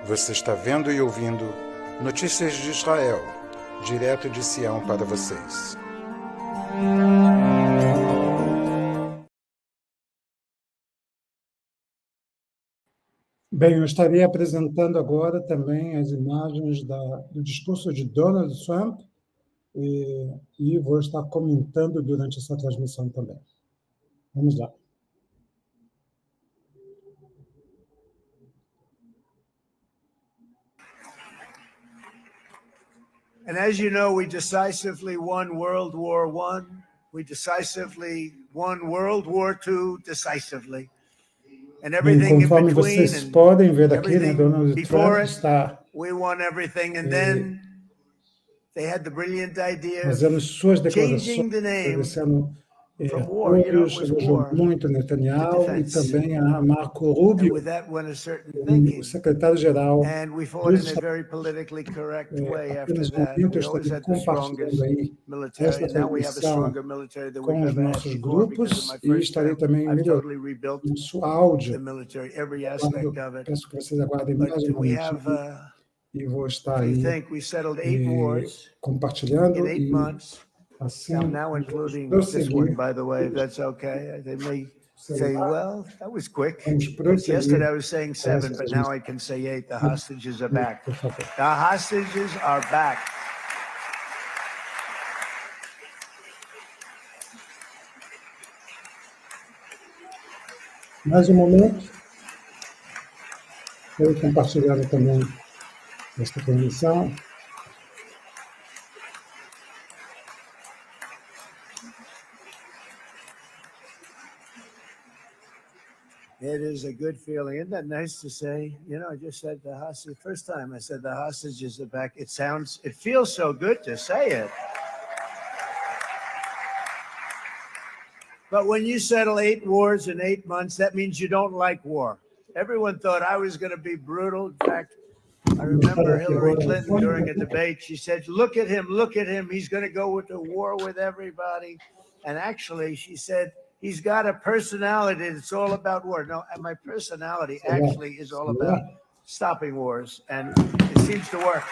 Você está vendo e ouvindo Notícias de Israel, direto de Sião para vocês. Bem, eu estarei apresentando agora também as imagens do discurso de Donald Trump e vou estar comentando durante essa transmissão também. Vamos lá. And as you know, we decisively won World War I. We decisively won World War II decisively. And everything in conforme between vocês podem ver aqui, né, everything Donald before Trump it, está we won everything. And then they had the brilliant idea fazendo of suas declarações, changing the name agradecendo from war. You know, it apoios, was elogiou war muito to Netanyahu e defense. também a Marco And Rubio, with that went a certain o thinking. secretário-geral And we fought dos in a Estados very politically correct way Unidos. after Nesse that. momento, eu We always estarei had the strongest compartilhando aí military, esta and now we have a transmissão stronger military than we've com os ever had nossos before. Because of grupos my e first estarei term, também I've melhorando totally rebuilt o nosso áudio. the military, every aspect of it. Peço que vocês aguardem But mais um we momentinho have, e vou estar if you aí think we settled 8 wars compartilhando in 8 e months, assim now vamos including this one, prosseguir. by the way, if that's okay. They may say, well, that was quick. Vamos Because yesterday I prosseguir. was saying 7, but now I can say 8. The hostages are back. Por favor. The hostages are back. Mais um momento. Quero compartilhar também esta transmissão. It is a good feeling. Isn't that nice to say? You know, I just said the hostage. First time I said the hostages are back. It feels so good to say it. But when you settle 8 wars in 8 months, that means you don't like war. Everyone thought I was going to be brutal. In fact, I remember Hillary Clinton during a debate, she said, look at him. He's going to go into war with everybody. And actually, she said, he's got a personality that's all about war. No, and my personality actually is all about stopping wars. And it seems to work.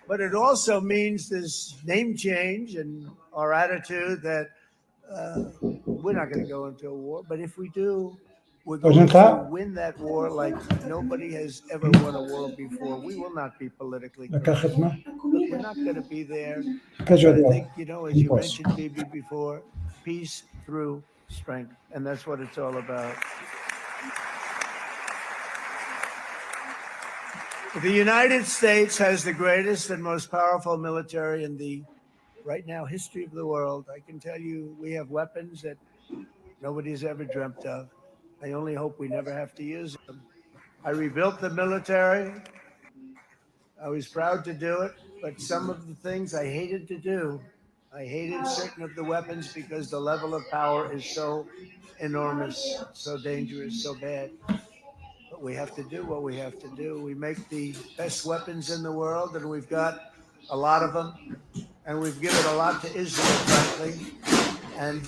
But it also means this name change and our attitude that we're not going to go into a war. But if we do, we're going to win that war like nobody has ever won a war before. We will not be politically correct. We're not going to be there. But I think, you know, as you mentioned, Bibi, before, peace through strength. And that's what it's all about. The United States has the greatest and most powerful military in the, right now, history of the world. I can tell you we have weapons that nobody's ever dreamt of. I only hope we never have to use them. I rebuilt the military. I was proud to do it, but some of the things I hated to do. I hated certain of the weapons because the level of power is so enormous, so dangerous, so bad. But we have to do what we have to do. We make the best weapons in the world, and we've got a lot of them, and we've given a lot to Israel, frankly. And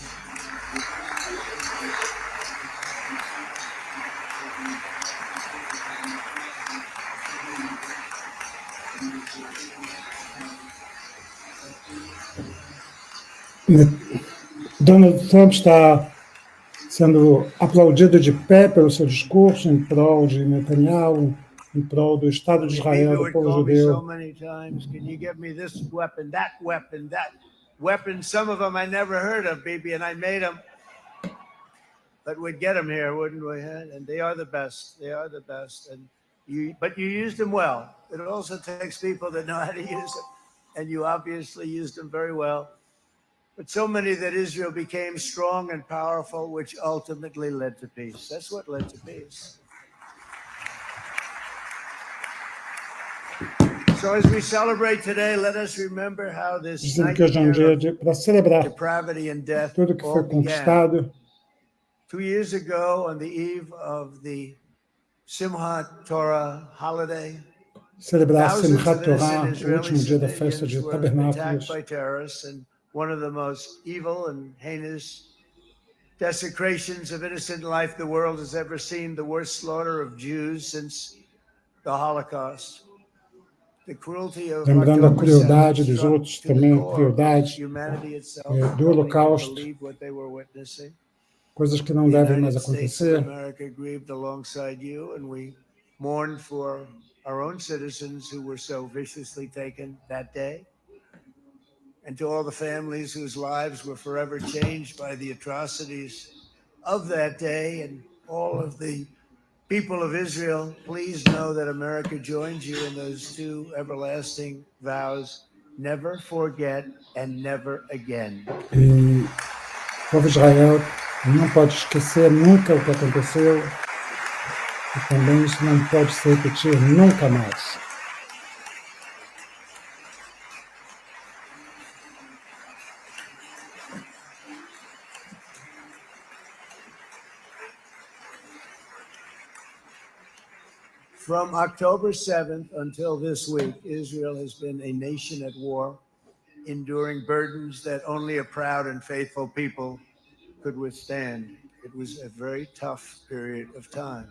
Donald Trump está sendo aplaudido de pé pelo seu discurso em prol de Netanyahu, em prol do Estado de Israel, do povo judeu. So many times, can you give me this weapon, that weapon, that weapon? Some of them I never heard of, Bibi, and I made them. But we'd get them here, wouldn't we? And they are the best. They are the best. But you used them well. It also takes people that know how to use them, and you obviously used them very well. But so many that Israel became strong and powerful, which ultimately led to peace. That's what led to peace. So as we celebrate today, let us remember how this Dizendo que hoje é um dia para celebrar depravity and death tudo que foi all began. conquistado. 2 years ago, on the eve of the Simchat Torah holiday, celebrar thousands Simchat of Torah, innocent o último Israeli dia da festa de civilians were attacked tabernáculos. by terrorists, and one of the most evil and heinous desecrations of innocent life the world has ever seen, the worst slaughter of Jews since the Holocaust. The cruelty of Lembrando a October 7th crueldade dos struck outros, to the também a core crueldade of humanity itself. do Nobody could Holocausto, believe what they were witnessing. coisas que não The devem mais United States of acontecer. America grieved alongside you, and we mourned for our own citizens who were so viciously taken that day. And to all the families whose lives were forever changed by the atrocities of that day, and all of the people of Israel, please know that America joins you in those two everlasting vows: never forget and never again. E o povo de Israel não pode esquecer nunca o que aconteceu, e também isso não pode se repetir nunca mais. From October 7th until this week, Israel has been a nation at war, enduring burdens that only a proud and faithful people could withstand. It was a very tough period of time.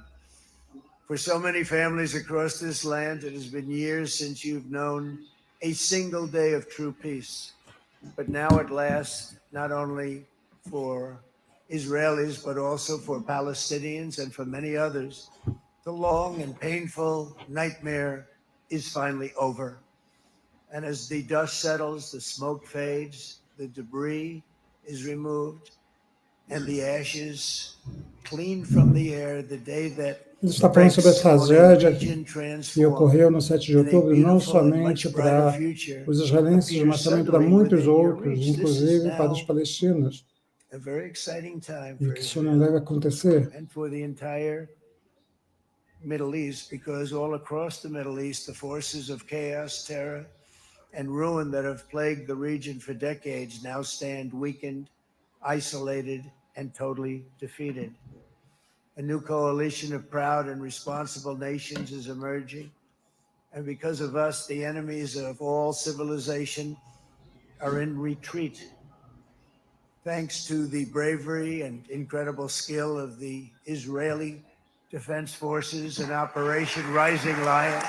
For so many families across this land, it has been years since you've known a single day of true peace. But now at last, not only for Israelis, but also for Palestinians and for many others, the long and painful nightmare is finally over. And as the dust settles, the smoke fades, the debris is removed, and the ashes cleaned from the air, the day that Ele está falando sobre a tragédia que ocorreu no 7 de outubro, não somente para os israelenses, mas também para muitos outros, inclusive para os palestinos, e que isso não deve acontecer. Middle East, because all across the Middle East, the forces of chaos, terror, and ruin that have plagued the region for decades now stand weakened, isolated, and totally defeated. A new coalition of proud and responsible nations is emerging, and because of us, the enemies of all civilization are in retreat. Thanks to the bravery and incredible skill of the Israeli Defense Forces and Operation Rising Lion.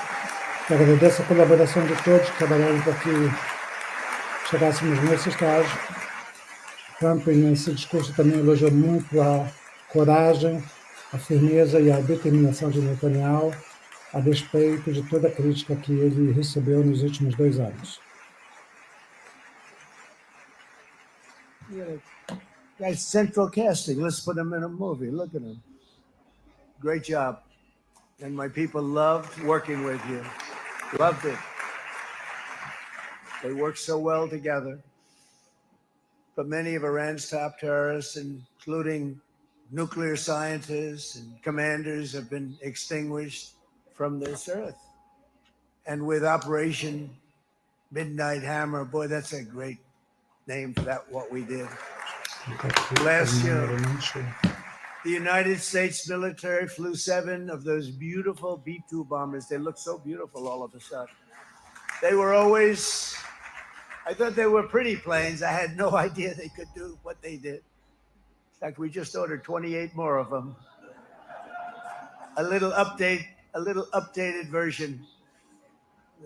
Agradeço a colaboração de todos que trabalharam para que chegássemos nesse estágio. Trump, nesse discurso, também elogiou muito a coragem, a firmeza e a determinação de Netanyahu, a despeito de toda a crítica que ele recebeu nos últimos 2 anos. Guys, central casting. Let's put him in a movie. Look at him. Great job. And my people loved working with you. Loved it. They worked so well together. But many of Iran's top terrorists, including nuclear scientists and commanders, have been extinguished from this earth. And with Operation Midnight Hammer, boy, that's a great name for that, what we did. Last year, the United States military flew 7 of those beautiful B-2 bombers. They look so beautiful all of a sudden. They were always, I thought they were pretty planes. I had no idea they could do what they did. In fact, we just ordered 28 more of them. A little updated version.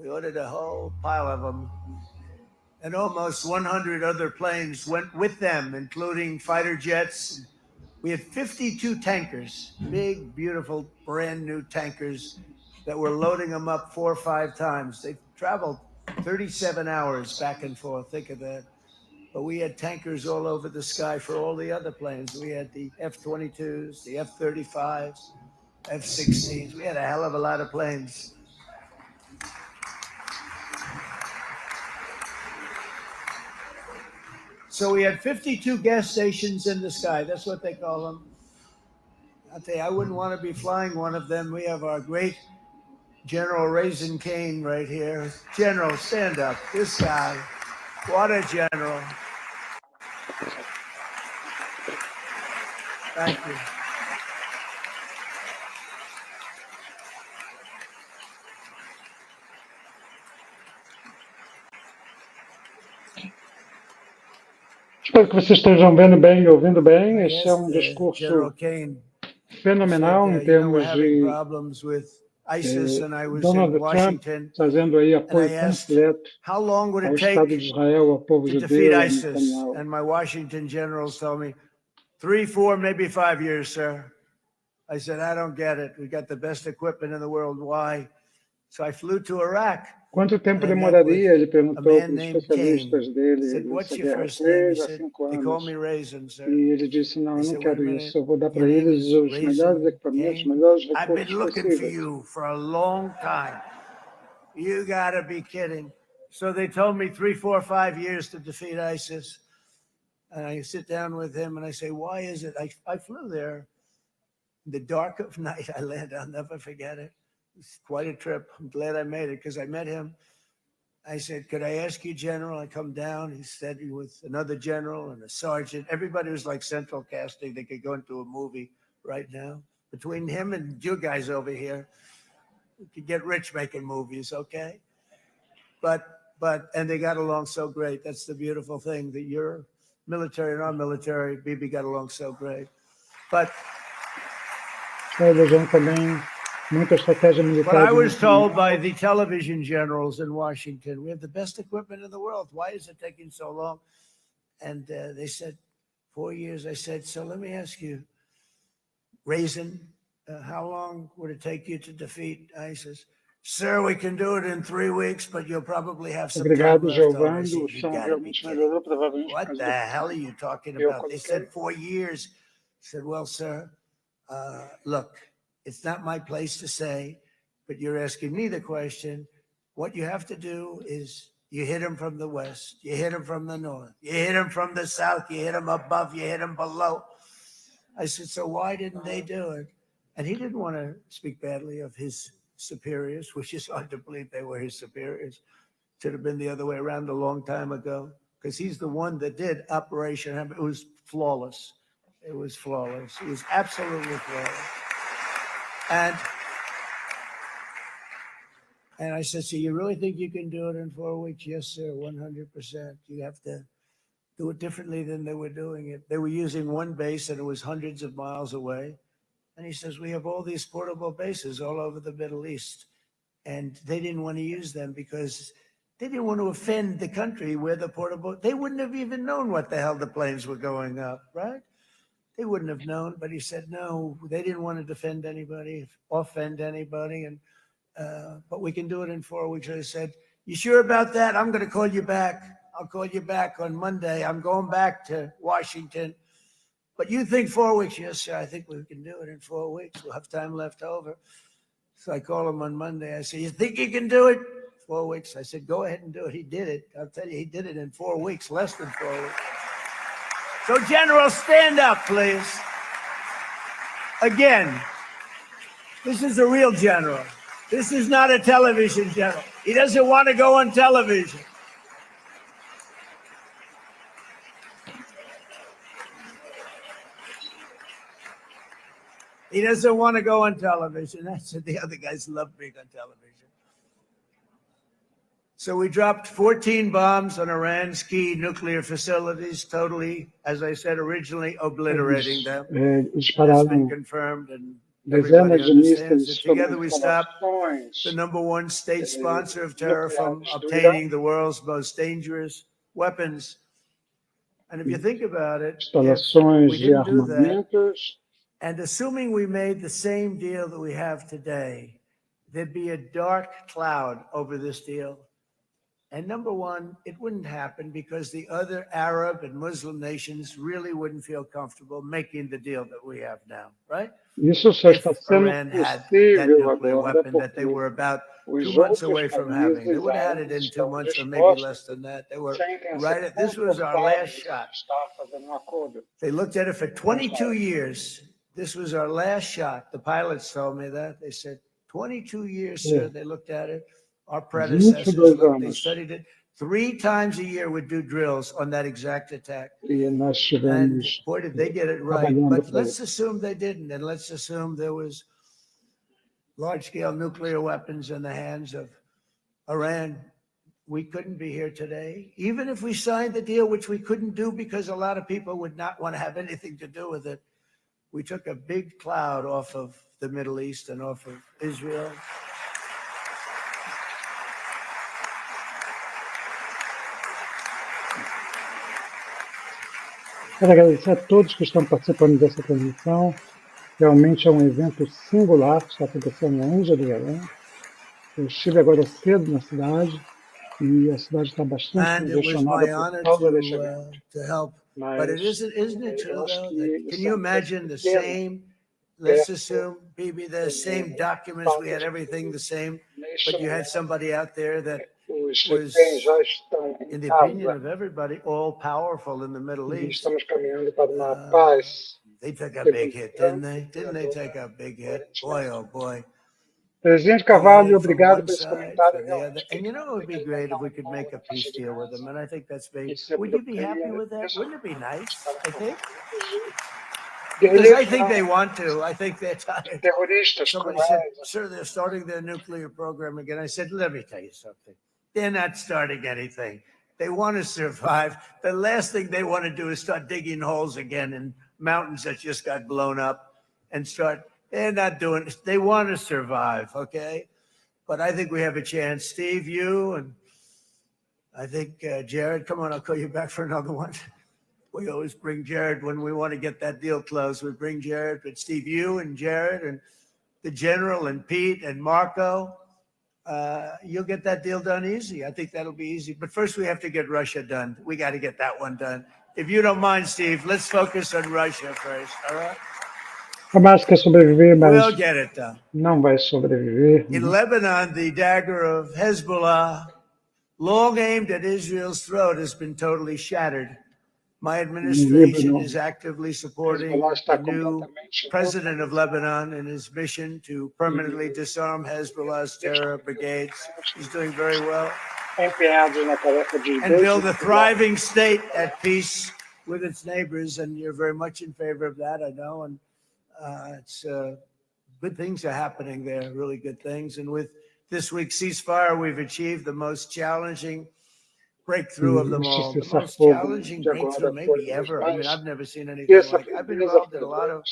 We ordered a whole pile of them. And almost 100 other planes went with them, including fighter jets. We had 52 tankers, big, beautiful, brand new tankers that were loading them up 4 or 5 times. They traveled 37 hours back and forth. Think of that. But we had tankers all over the sky for all the other planes. We had the F-22s, the F-35s, F-16s. We had a hell of a lot of planes. So we had 52 gas stations in the sky. That's what they call them. I'll tell you, I wouldn't want to be flying one of them. We have our great General Raisin Cane right here. General, stand up. This guy, what a general. Thank you. Espero que vocês estejam vendo bem e ouvindo bem. I Este é asked discurso General Kane, fenomenal em we're termos having de problems with ISIS, and I was in Donald Trump Washington, trazendo aí apoio and I asked, completo how long would ao it Estado de take Israel, ao povo to defeat judeu, a ISIS? Netanyahu. And my Washington generals told me 3, 4, maybe 5 years, sir. I said, I don't get it. We got the best equipment in the world. Why? So I flew to Iraq. Quanto tempo And I met demoraria? Ele a perguntou man para os named especialistas Kane. dele He said, nessa what's your guerra. first name? He 3 a said, 5 they call anos. me Raisin, sir. E ele disse, não, I eu said, não wait a quero minute. isso. Eu vou dar Your para name eles is os melhores Raisin equipamentos, Kane? melhores I've been recursos looking for possíveis. you for a long time. You gotta be kidding. So they told me 3, 4, 5 years to defeat ISIS. And I sit down with him and I say, why is it? I flew there in the dark of night. I landed, I'll never forget it. It's quite a trip. I'm glad I made it because I met him. I said, could I ask you, General? I come down. He said, with another general and a sergeant. Everybody was like central casting. They could go into a movie right now. Between him and you guys over here, we could get rich making movies, okay? And they got along so great. That's the beautiful thing, that your military and our military, Bibi, got along so great. But I was told by the television generals in Washington, we have the best equipment in the world. Why is it taking so long? And they said, 4 years. I said, so let me ask you, Raisin, how long would it take you to defeat ISIS? Sir, we can do it in 3 weeks, but you'll probably have some time left over. I said, you gotta be kidding. What the hell are you talking about? They said 4 years. I said, well, sir, look, it's not my place to say, but you're asking me the question. What you have to do is you hit them from the west, you hit them from the north, you hit them from the south, you hit them above, you hit them below. I said, so why didn't they do it? And he didn't want to speak badly of his superiors, which is hard to believe they were his superiors. Should have been the other way around a long time ago, because he's the one that did Operation Hammer. It was flawless. It was flawless. It was absolutely flawless. And I said, so you really think you can do it in 4 weeks? Yes, sir, 100%. You have to do it differently than they were doing it. They were using one base and it was hundreds of miles away. And he says, we have all these portable bases all over the Middle East. And they didn't want to use them because they didn't want to offend the country where the portable, they wouldn't have even known what the hell the planes were going up, right? They wouldn't have known, but he said, no, they didn't want to defend anybody, offend anybody. And but we can do it in 4 weeks. I said, you sure about that? I'm going to call you back. I'll call you back on Monday. I'm going back to Washington. But you think 4 weeks? Yes, sir, I think we can do it in 4 weeks. We'll have time left over. So I call him on Monday. I said, you think you can do it? 4 weeks. I said, go ahead and do it. He did it. I'll tell you, he did it in 4 weeks, less than 4 weeks. So, General, stand up, please. Again, this is a real general. This is not a television general. He doesn't want to go on television. He doesn't want to go on television. That's what the other guys love being on television. So we dropped 14 bombs on Iran's key nuclear facilities, totally, as I said originally, obliterating them. It's been confirmed, and everybody understands that together we stopped the #1 state sponsor of terror from obtaining the world's most dangerous weapons. And if you think about it, if we didn't do that, and assuming we made the same deal that we have today, there'd be a dark cloud over this deal. And #1, it wouldn't happen because the other Arab and Muslim nations really wouldn't feel comfortable making the deal that we have now, right? Isso só está If sendo Iran had that possível nuclear agora weapon that they porque were about os 2 months outros away from having. They países would have had it ainda in 2 estão months or maybe dispostos, less than that. They were sentem-se right at, this was our last confortáveis shot. de estar fazendo acordo. They looked at it for 22 years. This was our last shot. The pilots told me that. They said, 22 years, sir. They looked at it. Our predecessors 22 looked, they anos. studied it. 3 times a year we'd do drills on that exact attack. E nós And estivemos boy, did they get it right. trabalhando But para let's isso. assume they didn't. And let's assume there was large-scale nuclear weapons in the hands of Iran. we couldn't be here today. Even if we signed the deal, which we couldn't do because a lot of people would not want to have anything to do with it, we took a big cloud off of the Middle East and off of Israel. Quero agradecer a todos que estão participando dessa transmissão. Realmente é um evento singular que está acontecendo em Jerusalém. Eu estive agora cedo na cidade e a cidade está bastante congestionada por causa deste evento. But it isn't it true though? That, can you imagine the same? Let's assume, Bibi, the same documents. We had everything the same, but you had somebody out there that was, in the opinion of everybody, all powerful in the Middle East. Estamos caminhando para uma paz. They took a big hit, didn't they? Didn't they take a big hit? Boy, oh boy. Presidente Carvalho, obrigado por esse comentário. And you know, it would be great if we could make a peace deal with them. And I think that's big. Would you be happy with that? Wouldn't it be nice? I think. Because I think they want to. I think they're tired. Somebody said, sir, they're starting their nuclear program again. I said, let me tell you something. They're not starting anything. They want to survive. The last thing they want to do is start digging holes again in mountains that just got blown up and start. They're not doing it. They want to survive, okay? But I think we have a chance. Steve, you, and I think Jared, come on, I'll call you back for another one. We always bring Jared when we want to get that deal closed. We bring Jared, but Steve, you and Jared and the General and Pete and Marco, you'll get that deal done easy. I think that'll be easy. But first we have to get Russia done. We got to get that one done. If you don't mind, Steve, let's focus on Russia first, all right? Hamas quer sobreviver, mas we'll get it done. Não vai sobreviver. In Lebanon, the dagger of Hezbollah, long aimed at Israel's throat, has been totally shattered. My administration is actively supporting the new president of Lebanon in his mission to permanently disarm Hezbollah's terror brigades. He's doing very well. And build a thriving state at peace with its neighbors. And you're very much in favor of that, I know. And it's good things are happening there, really good things. And with this week's ceasefire, we've achieved the most challenging breakthrough of them all. The most challenging breakthrough maybe ever. I mean, I've never seen anything like it. I've been involved in a lot of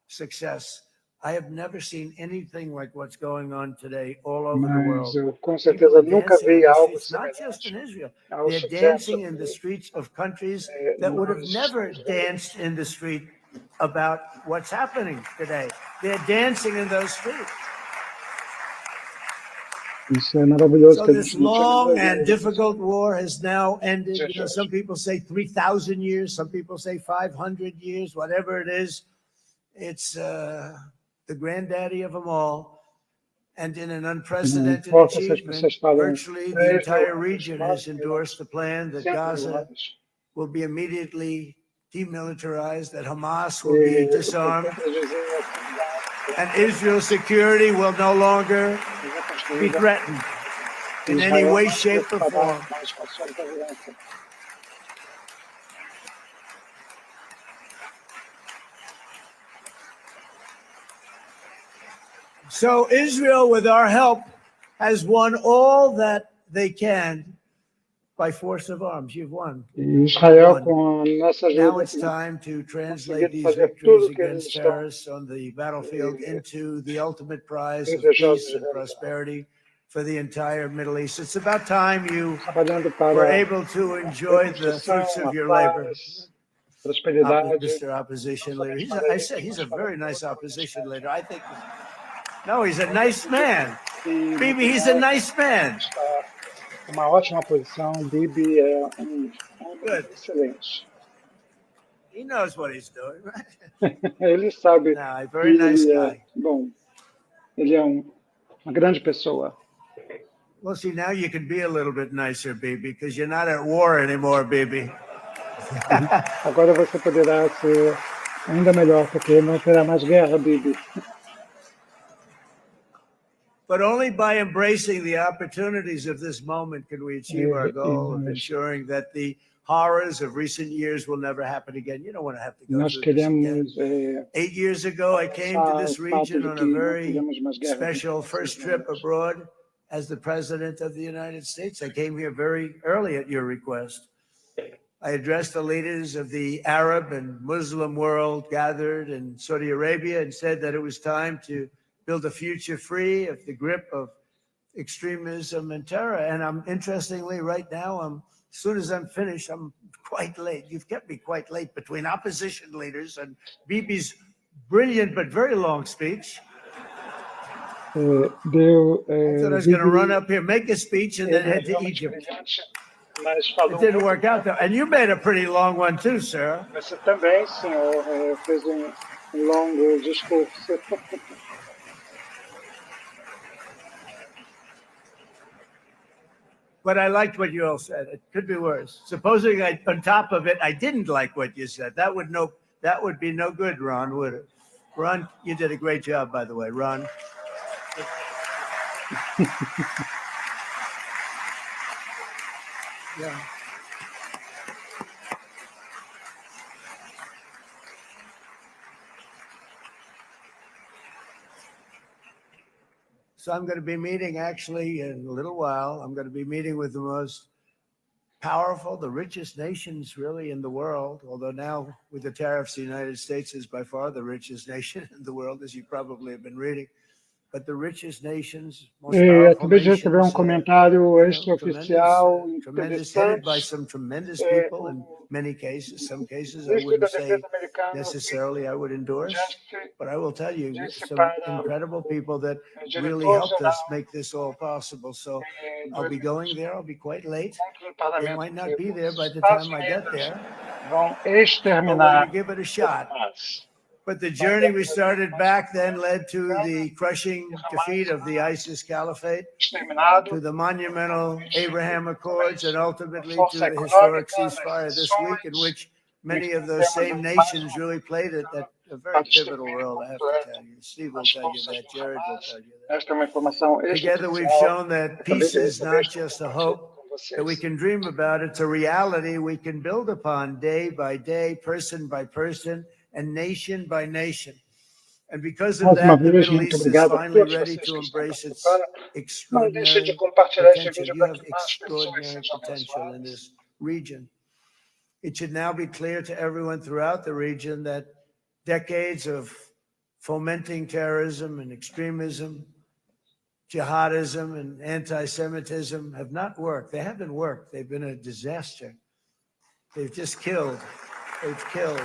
success. I have never seen anything like what's going on today all over the world. Eu, com certeza, nunca vi algo It's not just in Israel. They're dancing in the streets of countries that would have never danced in the street about what's happening today. They're dancing in those streets. Isso é maravilhoso. So this long and difficult war has now ended. You know, some people say 3,000 years, some people say 500 years, whatever it is. It's the granddaddy of them all. And in an unprecedented achievement, virtually the entire region has endorsed the plan that Gaza will be immediately demilitarized, that Hamas will be disarmed, and Israel's security will no longer be threatened in any way, shape, or form. So Israel, with our help, has won all that they can by force of arms. You've won. Israel, com a nossa ajuda, now it's time to translate these victories against terrorists on the battlefield into the ultimate prize of peace and prosperity for the entire Middle East. It's about time you were able to enjoy the fruits of your labor. Mr. Opposition Leader. He's a very nice opposition leader. I think. No, he's a nice man. Bibi, he's a nice man. Uma ótima posição. Bibi é excelente. He knows what he's doing, right? Ele sabe. No, very nice guy. Bom, ele é uma grande pessoa. Well, see, now you can be a little bit nicer, Bibi, because you're not at war anymore, Bibi. Agora você poderá ser ainda melhor, porque não terá mais guerra, Bibi. But only by embracing the opportunities of this moment can we achieve our goal of ensuring that the horrors of recent years will never happen again. You don't want to have to go through this again. 8 years ago, I came to this region on a very special first trip abroad, as the President of the United States. I came here very early at your request. I addressed the leaders of the Arab and Muslim world gathered in Saudi Arabia and said that it was time to build a future free of the grip of extremism and terror. And interestingly, right now, as soon as I'm finished, I'm quite late. You've kept me quite late between opposition leaders and Bibi's brilliant but very long speech. I thought I was going to run up here, make a speech, and then head to Egypt. It didn't work out, though. And you made a pretty long one, too, sir. Você também, senhor, fez longo discurso. But I liked what you all said. It could be worse. Supposing on top of it, I didn't like what you said. That would be no good, Ron, would it? Ron, you did a great job, by the way, Ron. Yeah. So I'm going to be meeting, actually, in a little while, I'm going to be meeting with the most powerful, the richest nations really in the world, although now with the tariffs, the United States is by far the richest nation in the world, as you probably have been reading. But the richest nations, most powerful acabei de nations, receber comentário extraoficial tremendous, headed by some tremendous people in many cases. Some cases I wouldn't say necessarily I would endorse, but I will tell you some incredible people that really helped us make this all possible. So I'll be going there. I'll be quite late. They might not be there by the time I get there. Vão But exterminar. we'll give it a shot. But the journey we started back then led to the crushing defeat of the ISIS caliphate, to the monumental Abraham Accords, and ultimately to the historic ceasefire this week, in which many of those same nations really played a very pivotal role, I have to tell you. Steve will tell you that. Jared will tell you that. Together we've shown that peace is not just a hope that we can dream about. It's a reality we can build upon day by day, person by person, and nation by nation. And because of that, the Middle East is finally ready to embrace its extraordinary potential. You have extraordinary potential in this region. It should now be clear to everyone throughout the region that decades of fomenting terrorism and extremism, jihadism and anti-Semitism have not worked. They haven't worked. They've been a disaster. They've just killed. They've killed.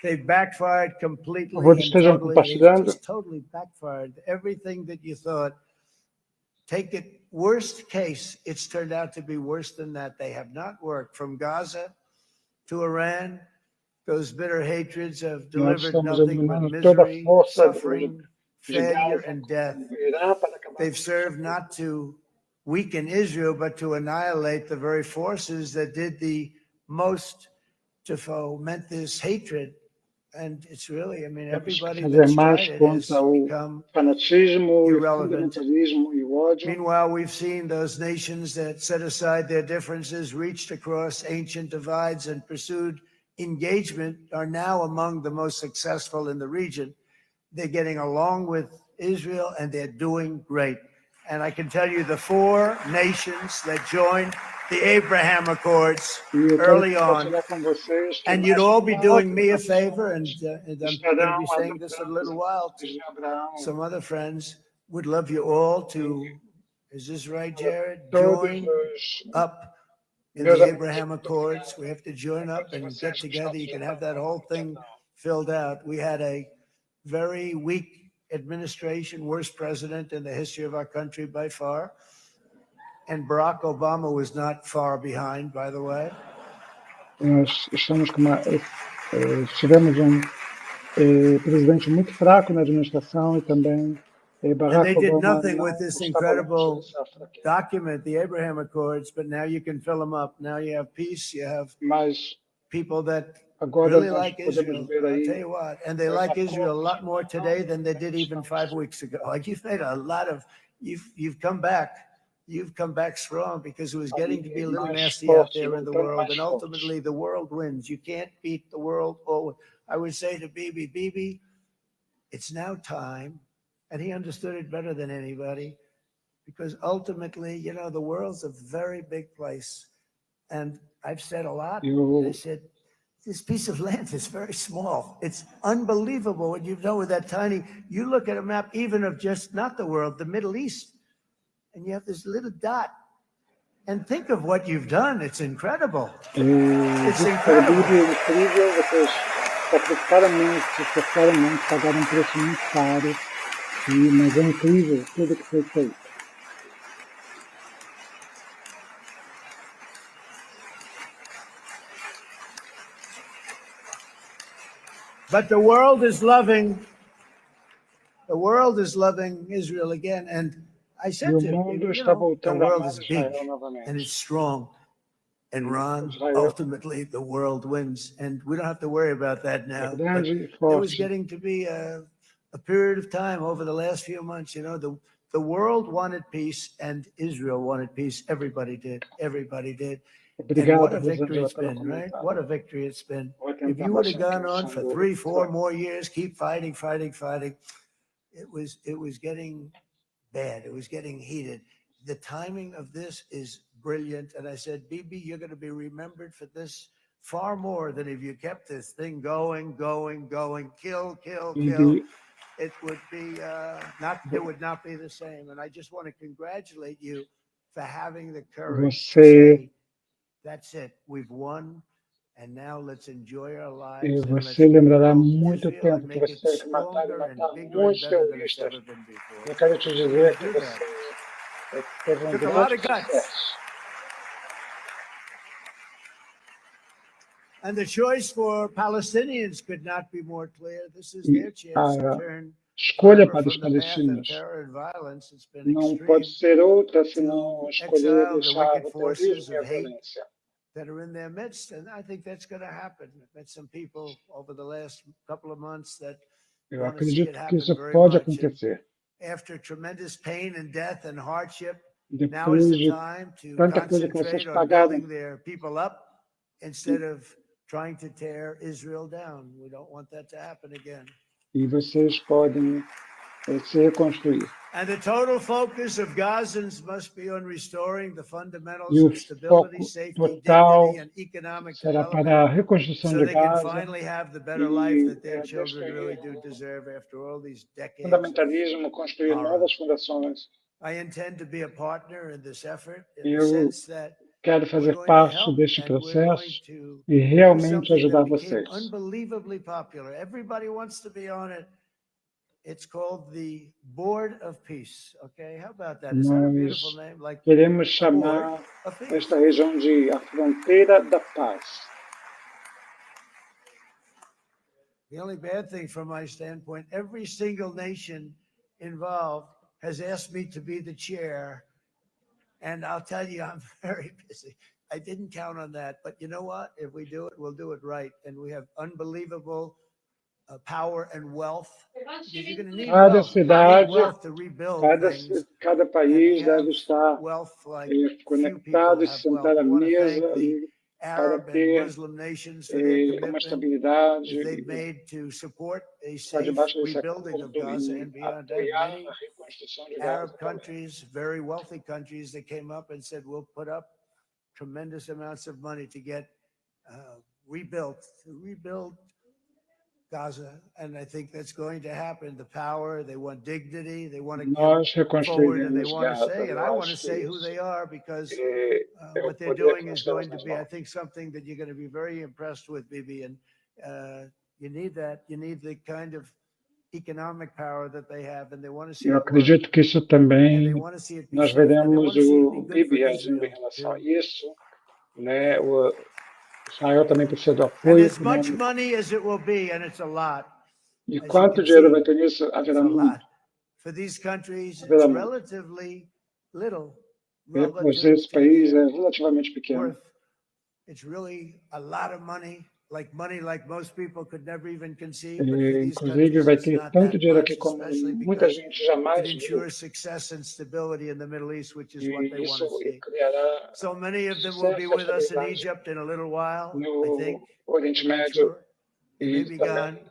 They backfired completely and totally. They just totally backfired. Everything that you thought, take it worst case, it's turned out to be worse than that. They have not worked. From Gaza to Iran, those bitter hatreds have delivered nothing but misery, suffering, failure, and death. They've served not to weaken Israel, but to annihilate the very forces that did the most to foment this hatred. And it's really, I mean, everybody that's tried it has become irrelevant. Meanwhile, we've seen those nations that set aside their differences, reached across ancient divides, and pursued engagement are now among the most successful in the region. They're getting along with Israel, and they're doing great. And I can tell you the 4 nations that joined the Abraham Accords early on, and you'd all be doing me a favor, and I'm going to be saying this in a little while to some other friends, would love you all to, is this right, Jared? Join up in the Abraham Accords. We have to join up and get together. You can have that whole thing filled out. We had a very weak administration, worst president in the history of our country by far. And Barack Obama was not far behind, by the way. Nós estamos com tivemos presidente muito fraco na administração e também Barack Obama. And they did nothing with this incredible document, the Abraham Accords, but now you can fill them up. Now you have peace, you have people that really like Israel. I'll tell you what, and they like Israel a lot more today than they did even 5 weeks ago. Like you've made a lot of, you've come back. You've come back strong because it was getting to be a little nasty out there in the world, and ultimately the world wins. You can't beat the world. I would say to Bibi, it's now time, And he understood it better than anybody, because ultimately, you know, the world's a very big place. And I've said a lot. I said, this piece of land is very small. It's unbelievable what you've done with that tiny, you look at a map even of just, not the world, the Middle East, and you have this little dot. And think of what you've done. It's incredible. It's incredible. Incrível, vocês claramente pagaram um preço muito caro, mas é incrível tudo que foi feito. But the world is loving Israel again. And I said to him, you know, the world is big and it's strong. And Ron, ultimately, the world wins. And we don't have to worry about that now. But there was getting to be a period of time over the last few months, you know, the world wanted peace and Israel wanted peace. Everybody did. Everybody did. And what a victory it's been, right? What a victory it's been. If you would have gone on for 3, 4 more years, keep fighting, it was getting bad. It was getting heated. The timing of this is brilliant. And I said, Bibi, you're going to be remembered for this far more than if you kept this thing going, kill. It would be it would not be the same. And I just want to congratulate you for having the courage to say, that's it, we've won, and now let's enjoy our lives. E você lembrará muito tempo que você teve que matar e matar muitos terroristas. Eu quero te dizer que você teve um grande sucesso. And the choice for Palestinians could not be more clear. This is their chance to turn escolha para os palestinos não pode ser outra senão escolher deixar o terrorismo e a violência. That are in their midst, and I think that's going to happen. I've met some people over the last couple of months that eu acredito que isso pode acontecer. After tremendous pain and death and hardship, now Depois is de the time to tanta coisa que vocês concentrate on pagaram, building their people up instead of trying to tear Israel down. We don't want that to happen again. E vocês podem se reconstruir. And the total focus of Gazans must be on restoring the fundamentals of stability, safety, dignity, and economic será para a development, reconstrução so de they can Gaza finally have the better life that their children really do deserve after all these decades. Fundamentalismo, construir novas fundações. I intend to be a partner in this effort in the Eu sense that quero fazer parte deste processo e realmente ajudar vocês. Unbelievably popular. Everybody wants to be on it. It's called the Board of Peace. Okay, how about that? Is that a beautiful name? Like queremos chamar esta região de a fronteira da paz. The only bad thing from my standpoint, every single nation involved has asked me to be the chair. And I'll tell you, I'm very busy. I didn't count on that. But you know what? If we do it, we'll do it right. And we have unbelievable power and wealth. You're going to need wealth to rebuild things. Cada país deve estar conectado e se sentar à mesa para ter uma estabilidade para debaixo desse acordo e apoiar a reconstrução de Gaza. Arab countries, very wealthy countries, that came up and said, we'll put up tremendous amounts of money to get rebuild Gaza, and I think that's going to happen. The power, they want dignity, they want to give forward, and they want to say, and I want to say who they are, because what they're doing is going to be, I think, something that you're going to be very impressed with, Bibi, and you need that. You need the kind of economic power that they have, and they want to see. Eu acredito que isso também nós veremos o Bibi agindo em relação a isso, né? Israel também precisa do apoio. E quanto dinheiro vai ter nisso? Haverá muito. Pois esse país é relativamente pequeno. Inclusive, vai ter tanto dinheiro aqui como muita gente jamais viu. E isso criará sucesso no Oriente Médio e também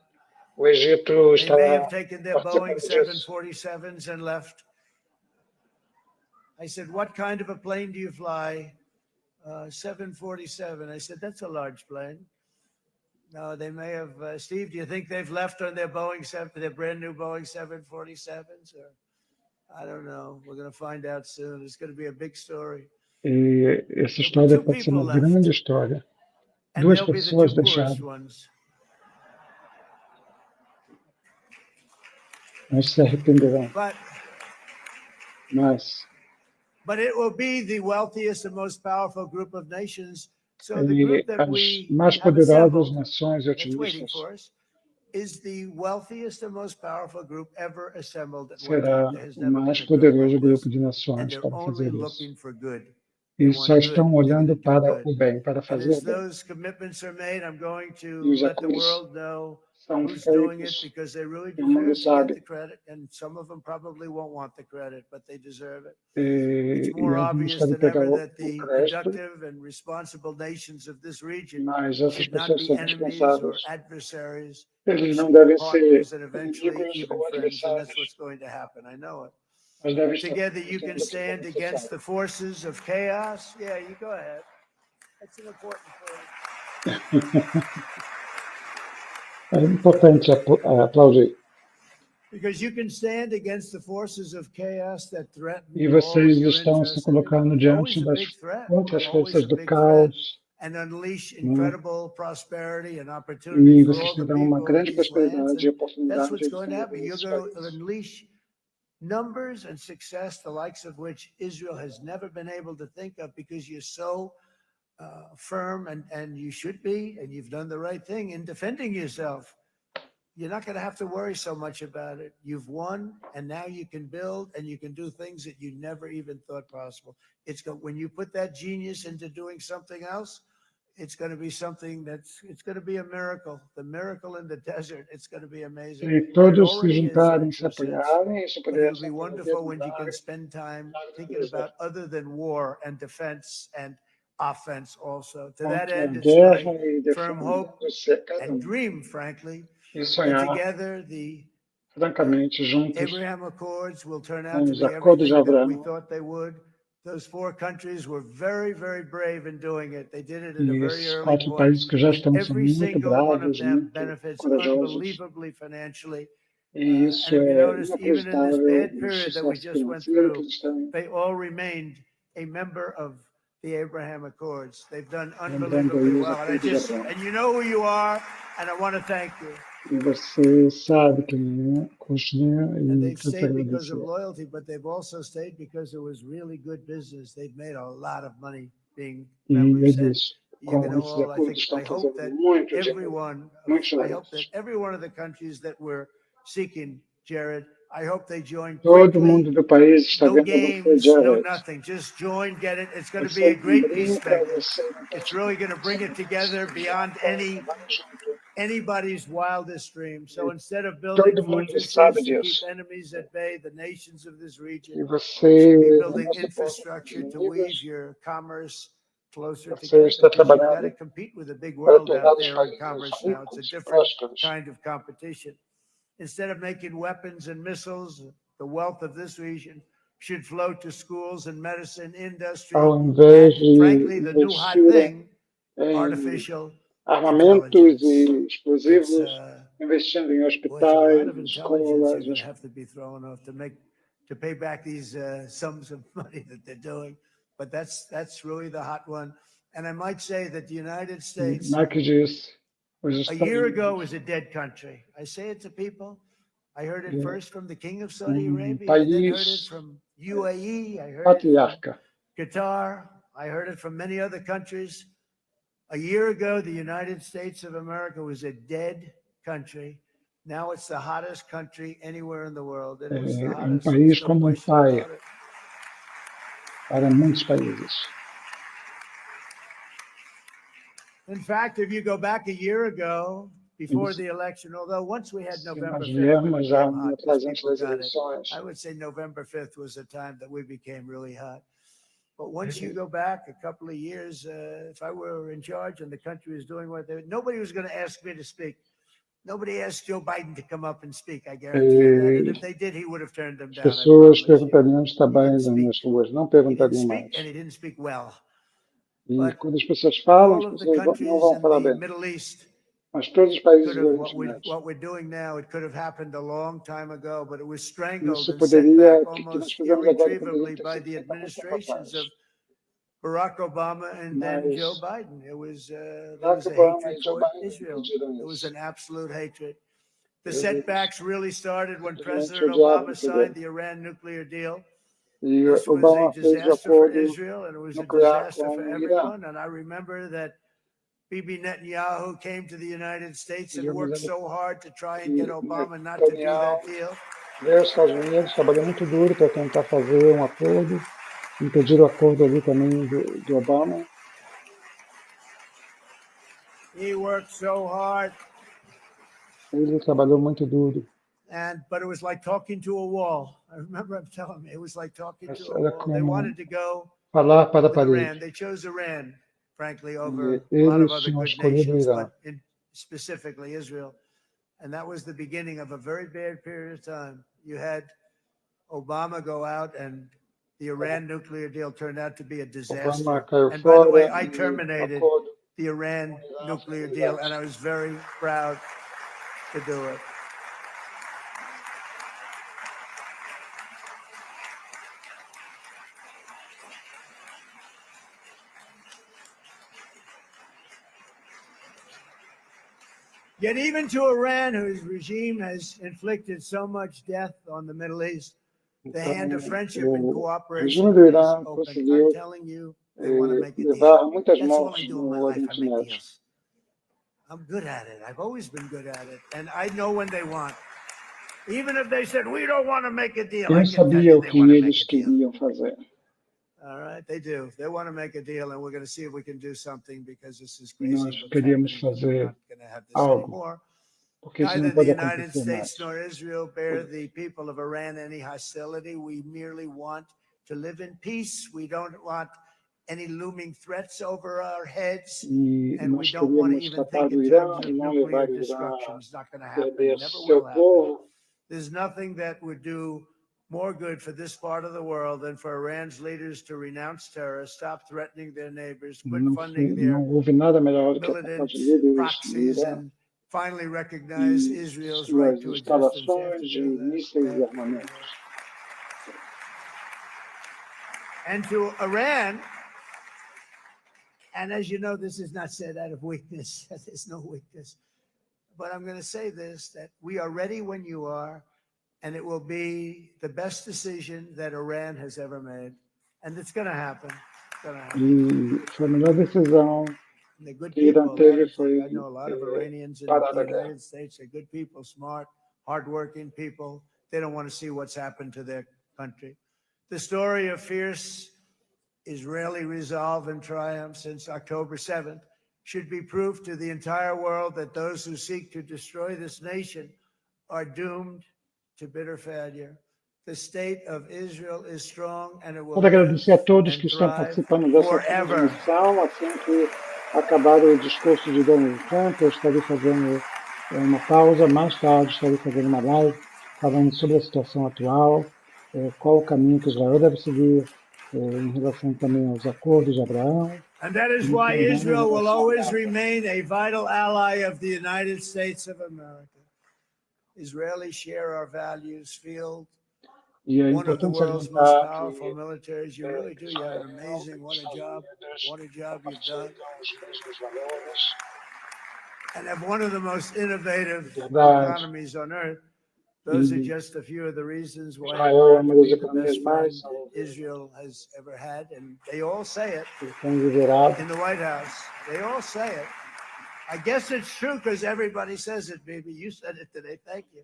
O Egito They may have está taken their Boeing participando disso. 747s and left. I said, what kind of a plane do you fly? 747. I said, that's a large plane. No, they may have. Steve, do you think they've left on their Boeing 7, their brand new Boeing 747s? Or I don't know. We're going to find out soon. It's going to be a big story. E essa história pode ser uma grande história. And Duas they'll be the pessoas two poorest deixaram. ones. Mas se arrependerão. But it will be the wealthiest and most powerful group of nations. So the E group that as we mais have poderosas assembled, nações that's waiting otimistas for us, is the wealthiest and most powerful group ever assembled at one será time. There has o never mais been a group poderoso like grupo this. de And nações they're para only fazer isso. looking for good. E só estão olhando para o bem, para And fazer as bem. those commitments are made, I'm going to E os let the acordos world know são who's doing it, feitos because they really e o mundo deserve to get sabe. the credit, and some of them probably won't want the credit, but they deserve it. E It's more alguns obvious querem than pegar ever o that the crédito, productive and responsible nations of this region mas essas should not pessoas be são enemies or responsáveis. adversaries. Eles They não should be devem ser partners and eventually inimigos even ou friends, and that's adversários, what's going to happen. I know it. mas devem estar Together you can funcionando stand como against the necessário. forces of chaos. Yeah, you go ahead. That's an important point. É importante aplaudir. Because you can stand against the forces of chaos that threaten E all vocês you're estão se interested in. colocando diante Always a das big threat. contra as Always forças a do big threat. caos, And unleash né? incredible prosperity and E opportunity for vocês all the terão uma people of grande these lands. prosperidade e And that's oportunidade what's de going to happen. desenvolver You're esses going to países. unleash numbers and success, the likes of which Israel has never been able to think of, because you're so firm, and you should be, and you've done the right thing in defending yourself. You're not going to have to worry so much about it. You've won, and now you can build, and you can do things that you never even thought possible. When you put that genius into doing something else, it's going to be something it's going to be a miracle. The miracle in the desert, it's going to be amazing. Se todos se juntarem, se apoiarem, isso But poderia it'll be ser wonderful when you can spend time thinking about other than war and defense and offense also. To that end, it's my firm hope and dream, frankly, that together the francamente, juntos, Abraham Accords will turn out to os be acordos de everything that we Abraão, thought they would. Those 4 countries were very, very brave in doing it. They did it at a e very esses early 4 point. países que já estão sendo Every muito single one of bravos, them muito benefits corajosos, unbelievably financially. e isso And if you é notice, even in this inacreditável, bad o period that we sucesso just went financeiro que through, eles têm. they all remained a member of the Abraham Accords. They've done Lembrando unbelievably aí os well. acordos de Abraão. And you know who you are, and I want to thank you. E você sabe quem é, continua, And e they've quero te stayed because of agradecer. loyalty, but they've also stayed because it was really good business. They've made a lot of money being E é members. And disso, you can com esses all, I acordos estão hope fazendo that muito dinheiro, I hope that every one of the countries that we're seeking, Jared, I hope they join Todo quickly. mundo do país está No vendo você, games, no Jared. nothing. Just join, get it. It's going to be Você a great brinca, peacemaker. você não tem It's really going to bring it together beyond anybody's wildest dream. So instead of building todo mundo fortresses sabe to keep disso. enemies at bay, the nations of this E region você should be building não se infrastructure to weave your commerce closer você together, está because you've got to trabalhando compete with the big para world tornar out os there in países commerce now. It's a ricos, different prósperos. kind of competition. Instead of making weapons and missiles, the wealth of this region should flow to schools and medicine, industry, Ao invés and frankly, de the new hot investir thing, em artificial armamentos e intelligence. explosivos, investindo em Boy, it's a lot of hospitais, intelligence escolas. you're going to have to be throwing off to pay back these sums of money that they're doing. But that's really the hot one. And I might say that the United States, Mike disse, os a Estados year ago, Unidos, was a dead country. I say it to people. I heard it first from the King of Saudi Arabia. I then heard it país from UAE. I heard it patriarca. from Qatar. I heard it from many other countries. A year ago, the United States of America was a dead country. Now it's the hottest country anywhere in the world. It is the hottest. País There's no como question pai about it. para muitos países. In fact, if you go back a year ago, before the election, although once we had November Nós 5th, viemos we já became hot atrás because antes people das got it. eleições. I would say November 5th was the time that we became really hot. But once you go back a couple of years, if I were in charge and the country was doing what they were, nobody was going to ask me to speak. Nobody asked Joe Biden to come up and speak, I guarantee you that. And if they did, he would have turned them As down. pessoas perguntariam se está Biden nas ruas, não He didn't perguntariam speak, mais. and he didn't speak well. E But quando as pessoas falam, all as of the pessoas não countries vão in falar the bem. Middle East Mas todos os países could have, do Oriente Médio. what we're doing now, it could have happened a long time ago, but it was strangled Isso and set poderia, back que nós almost fizemos agora poderia irretrievably ter by sido the feito há muito tempo administrations of atrás. Barack Obama and then Joe Mas Biden. It was there Barack was a Obama hatred e Joe for Biden Israel. pediram There was isso. an absolute hatred. The Eles setbacks really started when simplesmente President odiavam Obama Israel. signed the Iran nuclear deal. E This was a Obama fez o disaster for acordo Israel, and it was a nuclear disaster com for o Irã. everyone. And I remember that Bibi Netanyahu came to the United States and E eu me worked lembro so hard to try and que get Obama not to do Netanyahu that deal. veio aos Estados Unidos, trabalhou muito duro para tentar fazer um acordo, impedir o acordo ali também do Obama. He worked so hard. Ele trabalhou muito duro. But it was like talking to a wall. I remember him telling me it was like talking to a Era wall. They como wanted to go falar para a with Iran. parede. They chose Iran, frankly, over E a lot of eles other tinham good escolhido o nations, Irã. but specifically Israel. And that was the beginning of a very bad period of time. You had Obama go out, and the Iran nuclear deal turned out to be a disaster. Obama caiu And by the way, fora I e o terminated acordo the Iran nuclear deal, and I was very proud to do it. Yet even to Iran, whose regime has inflicted so much death on the Middle East, the hand of friendship and o cooperation regime do is Irã open. conseguiu I'm telling you, they want to make a levar deal. muitas That's all I mortes do in my no life. I Oriente make Médio. deals. I'm good at it. I've always been good at it. And I know when they want. Even if they said, we don't want to make a deal, I Eu can tell sabia you o they que want to make eles a deal. queriam fazer. All right, they do. They want to make a deal, and we're going to see if we can do something because this is Nós crazy. what's queríamos happening, and we're fazer not going to have this algo, anymore. porque isso Neither não the pode United acontecer mais. States nor Israel bear the people of Iran any hostility. We merely want to live in peace. We don't want any looming threats over our heads, E and we nós don't want to queríamos even escapar think do in Irã terms e of não nuclear levar o Irã destruction. a It's not going to happen. perder Never seu will happen. povo. There's nothing that would do more good for this part of the world than for Iran's leaders to renounce terror, stop threatening their neighbors, quit funding their Não houve nada melhor do que a militant parte de líderes do proxies, Irã and finally recognize e Israel's right suas to existence. They have instalações to de do that. mísseis e armamentos. And to Iran, and as you know, this is not said out of weakness. There's no weakness. But I'm going to say this, that we are ready when you are, and it will be the best decision that Iran has ever made. And it's going to happen. It's going to happen. E foi a melhor decisão And they're good que o Irã people. teve foi I know a lot of Iranians in parar the a guerra. United States. They're good people, smart, hardworking people. They don't want to see what's happened to their country. The story of fierce Israeli resolve and triumph since October 7th should be proof to the entire world that those who seek to destroy this nation are doomed to bitter failure. The state of Israel is strong and it will Quero agradecer a todos and que estão thrive participando dessa forever. transmissão. Assim que acabar o discurso de Donald Trump, eu estarei fazendo uma pausa. Mais tarde, estarei fazendo uma live falando sobre a situação atual, qual o caminho que Israel deve seguir em relação também aos acordos de Abraão. And that is why Israel will always remain a vital ally of the United States of America. Israelis share our values, feel E é one of the importante world's most salientar powerful que militaries. You really do. You have an amazing, what a job you've done. os mesmos valores. And have one of the most innovative Verdade. economies on earth. Those are just a few of the reasons why Israel é uma das the economias best friend mais Israel has ever had. And they all say it lideradas. in the White House. They all say it. I guess it's true because everybody says it, baby. You said it today. Thank you.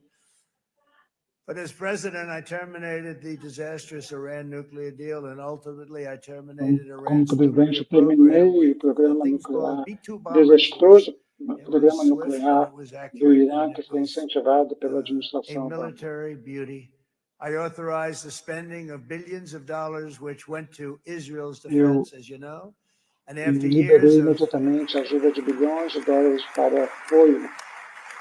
But as president, I terminated the disastrous Iran nuclear deal, and ultimately I terminated Como Iran's presidente, nuclear terminei program. o programa Things called nuclear B-2 bombers. desastroso, It programa was swift nuclear and it was do accurate Irã, and que it foi was incentivado pela a administração Obama. military beauty. I authorized the spending of billions of dollars, which went to Israel's defense, as you know. And after Liberei years of imediatamente a ajuda de bilhões de dólares para apoio.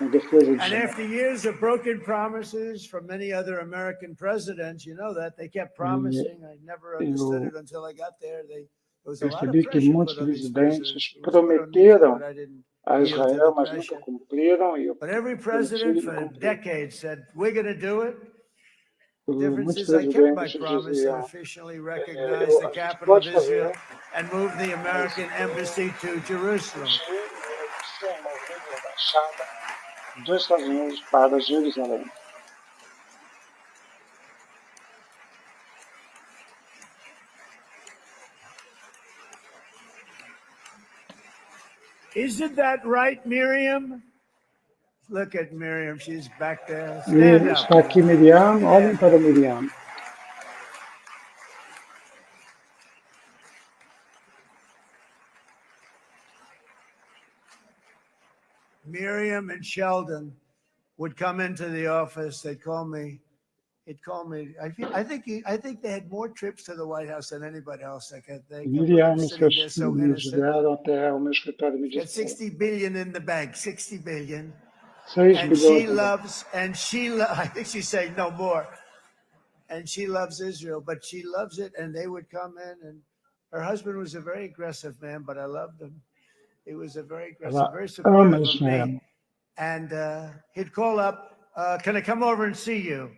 em defesa de And Israel. after years of broken promises from many other American presidents, you know that they kept promising. I never understood it until I got there. There was a lot of Percebi que pressure muitos put on these presidentes presidents. It was put on me too, prometeram but I didn't a yield to the Israel, mas nunca pressure. cumpriram, e eu But every prometi president e for cumpri. decades said, we're going to do it. The difference Muitos is I kept my presidentes promise and diziam, officially recognized the a gente capital pode of fazer, Israel and moved the American embassy to Jerusalem. sim, movimento da embaixada dos Estados Unidos para Jerusalém. Isn't that right, Miriam? Look at Miriam, she's back there. Stand up. Está aqui Miriam, olhem para Miriam. Miriam and Sheldon would come into the office. They'd call me. I think they had more trips to the White House than anybody else. Miriam e Sitting seus there so filhos innocent. vieram até o meu escritório e me Got disseram 60 billion in the bank, 60 billion. 6 And bilhões. I think she's saying no more. And she loves Israel, but she loves it. And they would come in, and her husband was a very aggressive man, but I loved him. He was a very aggressive, very supportive of me. And he'd call up, can I come over and see you?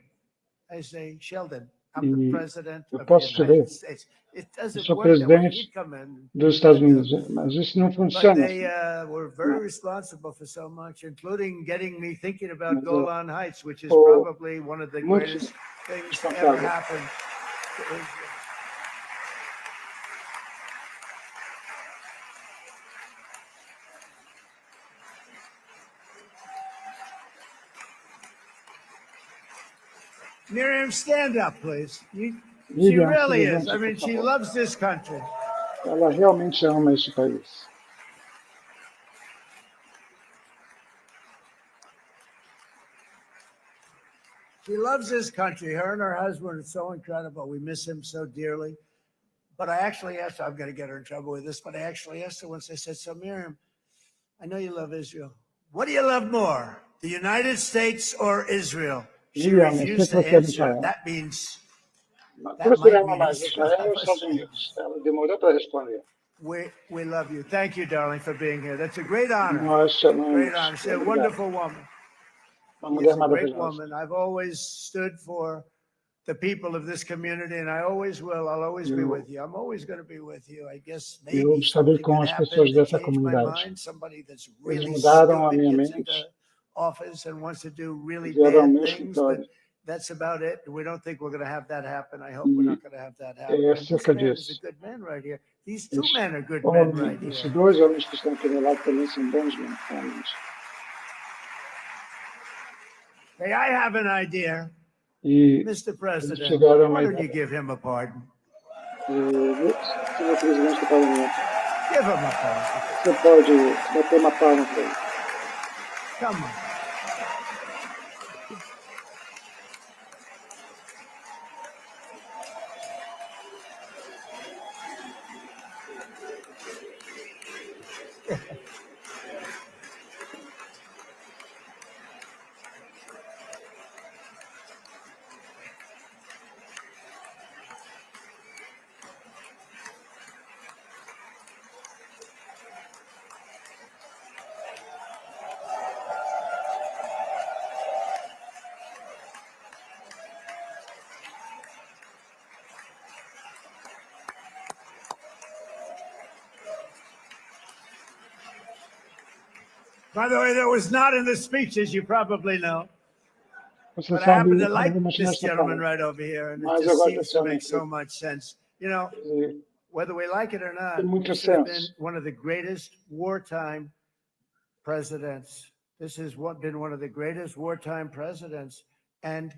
I say, Sheldon, I'm the president of the United States. It doesn't work that way. He'd come in. Dos Estados Unidos, mas isso não But funciona. they were very responsible for so much, including getting me thinking about Golan Heights, which is probably one of the greatest things to ever happen to Israel. Miriam, stand up, please. She really is. I mean, she loves this country. Ela realmente ama este país. She loves this country. Her and her husband are so incredible. We miss him so dearly. But I actually asked her, I'm going to get her in trouble with this, but I actually asked her once, I said, so Miriam, I know you love Israel. What do you love more, the United States or Israel? She refused to answer. That means... Você ama mais Israel ou Estados Unidos? Ela demorou para responder. We love you. Thank you, darling, for being here. That's a great honor. Nós chamamos. Great honor. She's a wonderful woman. She's a great woman. I've always stood for the people of this community, and I always will. I'll always be with you. I'm always going to be with you. I guess maybe something could happen to change my mind. Somebody that's really stupid gets into office and wants to do really bad things, but that's about it. We don't think we're going to have that happen. I hope we're not going to have that happen. This man is a good man right here. These two men are good men right here. Esses dois homens que estão aqui do lado também são bons homens. Hey, I have an idea. Mr. President, why don't you give him a pardon? Senhor Presidente do Parlamento, give him a pardon. Você pode bater uma palma para ele. Come on. By the way, that was not in the speeches, you probably know. But I happen to like this gentleman right over here, and it just seems to make so much sense. You know, whether we like it or not, this has been one of the greatest wartime presidents. This has been one of the greatest wartime presidents. And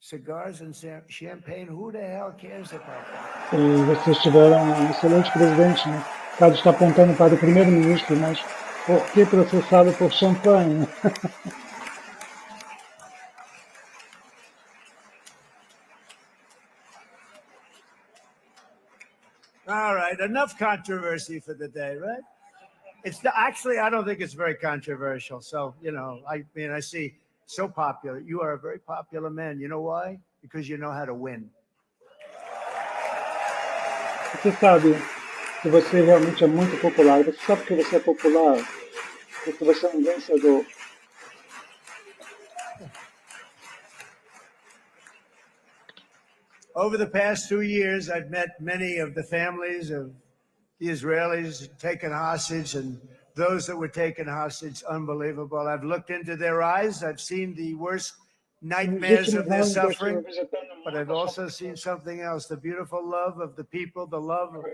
cigars and champagne, who the hell cares about that? Vocês tiveram excelente presidente, né? O caso está apontando para o primeiro-ministro, mas por que processado por champanhe? All right, enough controversy for the day, right? Actually, I don't think it's very controversial. So, I mean, I see so popular. You are a very popular man. You know why? Because you know how to win. Você sabe que você realmente é muito popular. Você sabe que você é popular porque você é um vencedor. Over the past 2 years, I've met many of the families of the Israelis taken hostage and those that were taken hostage. Unbelievable. I've looked into their eyes. I've seen the worst nightmares of their suffering, but I've also seen something else, the beautiful love of the people, the love of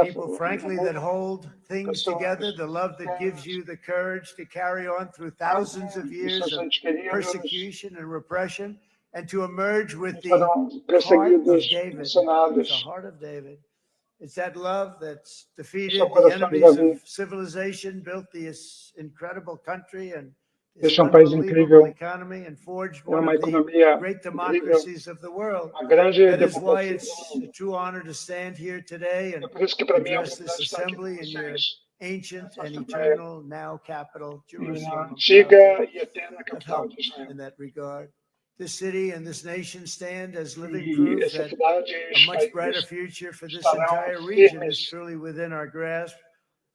people, frankly, that hold things together, the love that gives you the courage to carry on through thousands of years of persecution and repression, and to emerge with the heart of David. The heart of David. It's that love that's defeated the enemies of civilization, built this incredible country and this unbelievable economy, and forged one of the great democracies of the world. That is why it's a true honor to stand here today and address this assembly in your ancient and eternal now capital, Jerusalem. In that regard. This city and this nation stand as living proof that a much brighter future for this entire region is truly within our grasp.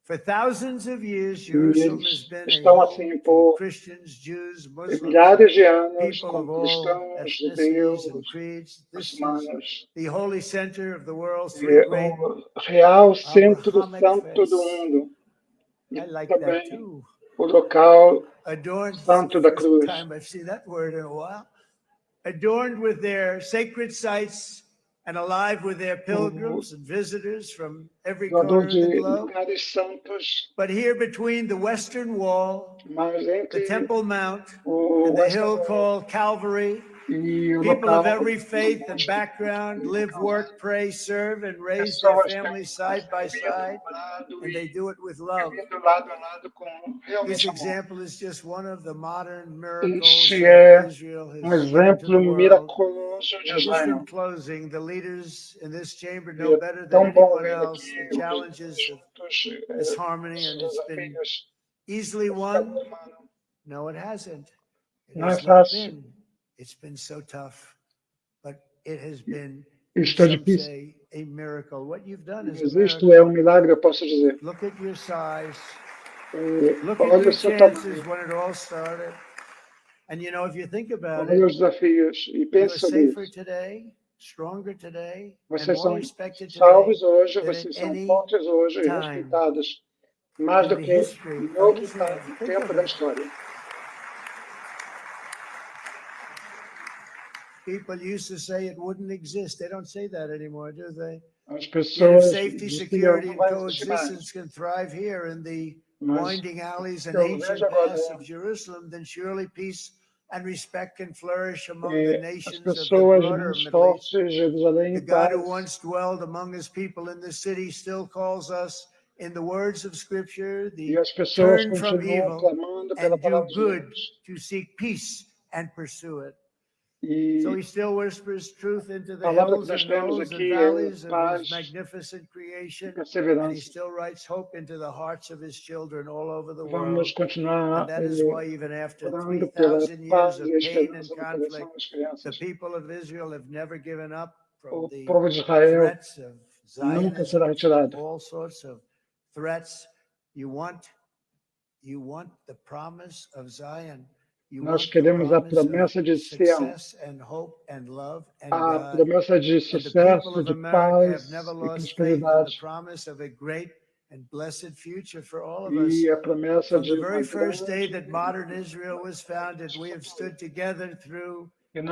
For thousands of years, Jerusalem has been a home to Christians, Jews, Muslims, people of all ethnicities and creeds. This is the holy center of the world's three great Abrahamic faiths. I like that too. Adorned, the first time I've seen that word in a while. Adorned with their sacred sites and alive with their pilgrims and visitors from every corner of the globe. But here between the Western Wall, the Temple Mount, and the hill called Calvary, people of every faith and background live, work, pray, serve, and raise their families side by side, and they do it with love. This example is just one of the modern miracles that Israel has given to the world. And just in closing, the leaders in this chamber know better than anyone else the challenges of this harmony, and it's been easily won. No, it hasn't. It has not been. It's been so tough, but it has been, some say, a miracle. What you've done is a miracle. Look at your size. Look at your chances when it all started. And if you think about it, you're safer today, stronger today, and more respected today than at any time in the history of Israel. Think of it. People used to say it wouldn't exist. They don't say that anymore, do they? If safety, security, and coexistence can thrive here in the winding alleys and ancient paths of Jerusalem, then surely peace and respect can flourish among the nations of the broader Middle East. The God who once dwelled among his people in this city still calls us, in the words of Scripture, the turn from evil and do good, to seek peace and pursue it. So he still whispers truth into the hills and knolls and valleys of his magnificent creation, and he still writes hope into the hearts of his children all over the world. And that is why even after 3,000 years of pain and conflict, the people of Israel have never given up from the threats of Zionism, all sorts of threats. You want the promise of Zion. Nós queremos a promessa de Sião, a promessa de sucesso, de paz e prosperidade. And blessed future for all of E us. a promessa From de the very first day that modern Israel was founded, we have stood together through thick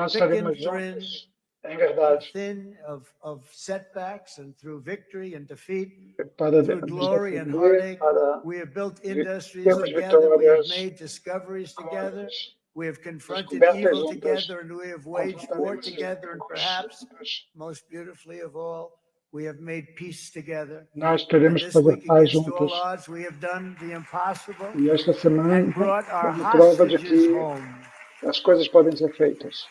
and thin of setbacks, and through victory and defeat, through glory and heartache. We have built industries together. We have made discoveries together. We have confronted evil together, and we have waged war together, and perhaps most beautifully of all, we have made peace together. Nós queremos fazer paz juntos. We have done the impossible E esta semana and brought our é uma prova de hostages que home. as coisas podem ser feitas.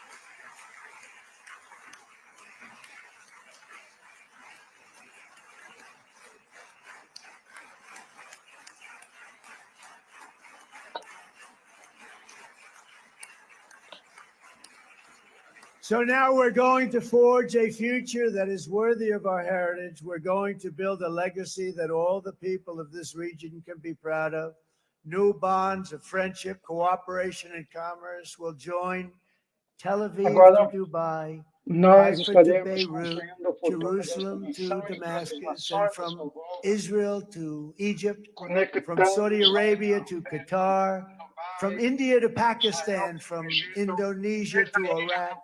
So now we're going to forge a future that is worthy of our heritage. We're going to build a legacy that all the people of this region can be proud of. New bonds of friendship, cooperation, and commerce will join Tel Aviv Agora, to Dubai, nós Haifa to estaremos Beirut, construindo o futuro desta Jerusalem nação to e de outras Damascus, nações and do from seu povo, Israel to Egypt, from conectando Saudi Arabia to Qatar, from India to Pakistan, from Indonesia to Iraq,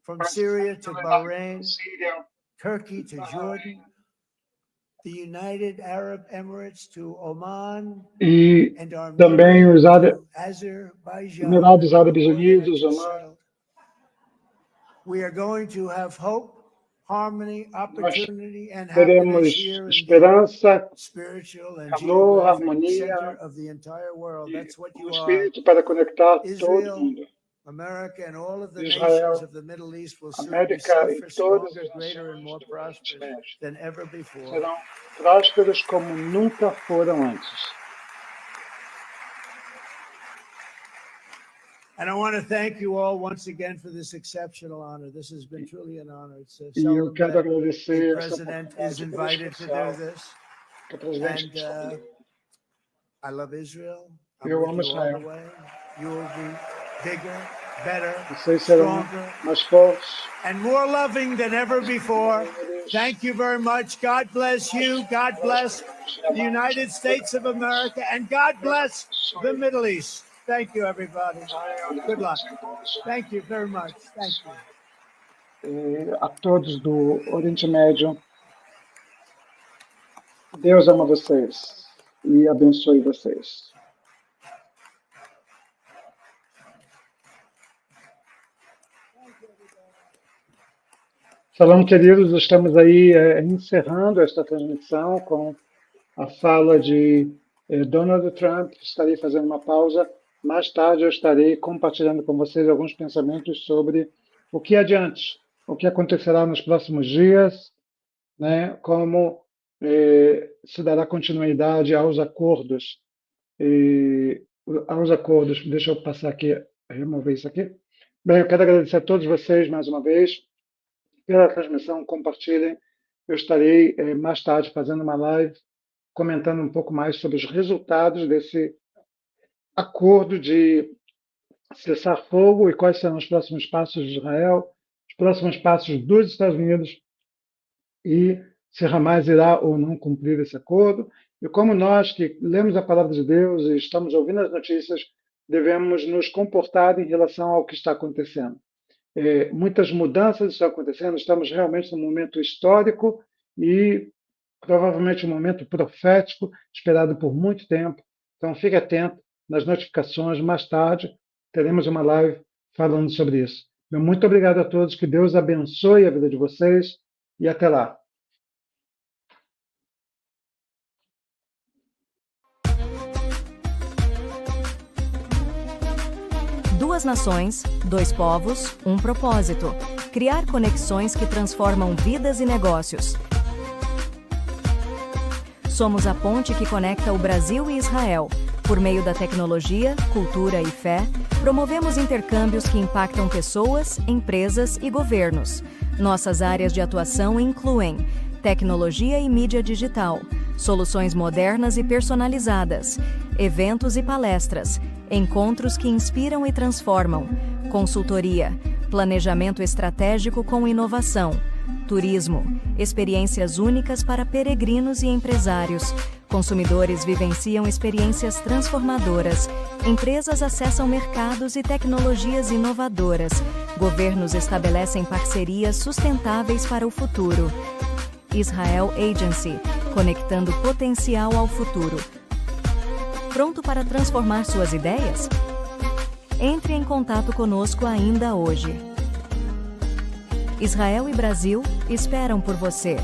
from Syria to Bahrain, Turkey to Jordan, the United Arab Emirates to Oman, e and também Armenia os to Azerbaijan. Emirados Árabes Before the Unidos, next Oman. settled. We are going to have hope, harmony, opportunity, and Teremos happiness here in the esperança, spiritual and calor, geographic harmonia center of the entire world. That's what e you o are. espírito para conectar todo Israel, mundo. America, and all of the Israel, nations of the Middle East will soon be América e safer, todas stronger, as greater, and nações more do prosperous Oriente Médio than ever before. serão prósperos como nunca foram antes. And I want to thank you all once again for this exceptional honor. This has been truly an honor. It's E eu seldom quero that agradecer a essa president is oportunidade invited to especial do this. que o presidente And escolheu. I love Israel. I'm Eu with amo you all Israel. the way. You will be bigger, better, Vocês serão stronger, mais fortes. and more loving than ever before. Thank you very much. God bless you. God bless the United States of America, and God bless the Middle East. Thank you, everybody. Good luck. Thank you very much. Thank you. A todos do Oriente Médio, Deus ama vocês e abençoe vocês. Shalom, queridos, estamos aí encerrando esta transmissão com a fala de Donald Trump. Estarei fazendo uma pausa. Mais tarde eu estarei compartilhando com vocês alguns pensamentos sobre o que adiante, o que acontecerá nos próximos dias, né, como se dará continuidade aos acordos. Deixa eu passar aqui, remover isso aqui. Bem, eu quero agradecer a todos vocês mais uma vez pela transmissão, compartilhem. Eu estarei mais tarde fazendo uma live comentando um pouco mais sobre os resultados desse acordo de cessar fogo e quais serão os próximos passos de Israel, os próximos passos dos Estados Unidos e se Hamas irá ou não cumprir esse acordo. E como nós que lemos a palavra de Deus e estamos ouvindo as notícias, devemos nos comportar em relação ao que está acontecendo. Muitas mudanças estão acontecendo, estamos realmente num momento histórico e provavelmente um momento profético, esperado por muito tempo. Então, fique atento nas notificações. Mais tarde, teremos uma live falando sobre isso. Muito obrigado a todos, que Deus abençoe a vida de vocês e até lá. Duas nações, dois povos, um propósito. Criar conexões que transformam vidas e negócios. Somos a ponte que conecta o Brasil e Israel. Por meio da tecnologia, cultura e fé, promovemos intercâmbios que impactam pessoas, empresas e governos. Nossas áreas de atuação incluem tecnologia e mídia digital, soluções modernas e personalizadas, eventos e palestras, encontros que inspiram e transformam, consultoria, planejamento estratégico com inovação, turismo, experiências únicas para peregrinos e empresários. Consumidores vivenciam experiências transformadoras, empresas acessam mercados e tecnologias inovadoras, governos estabelecem parcerias sustentáveis para o futuro. Israel Agency, conectando potencial ao futuro. Pronto para transformar suas ideias? Entre em contato conosco ainda hoje. Israel e Brasil esperam por você.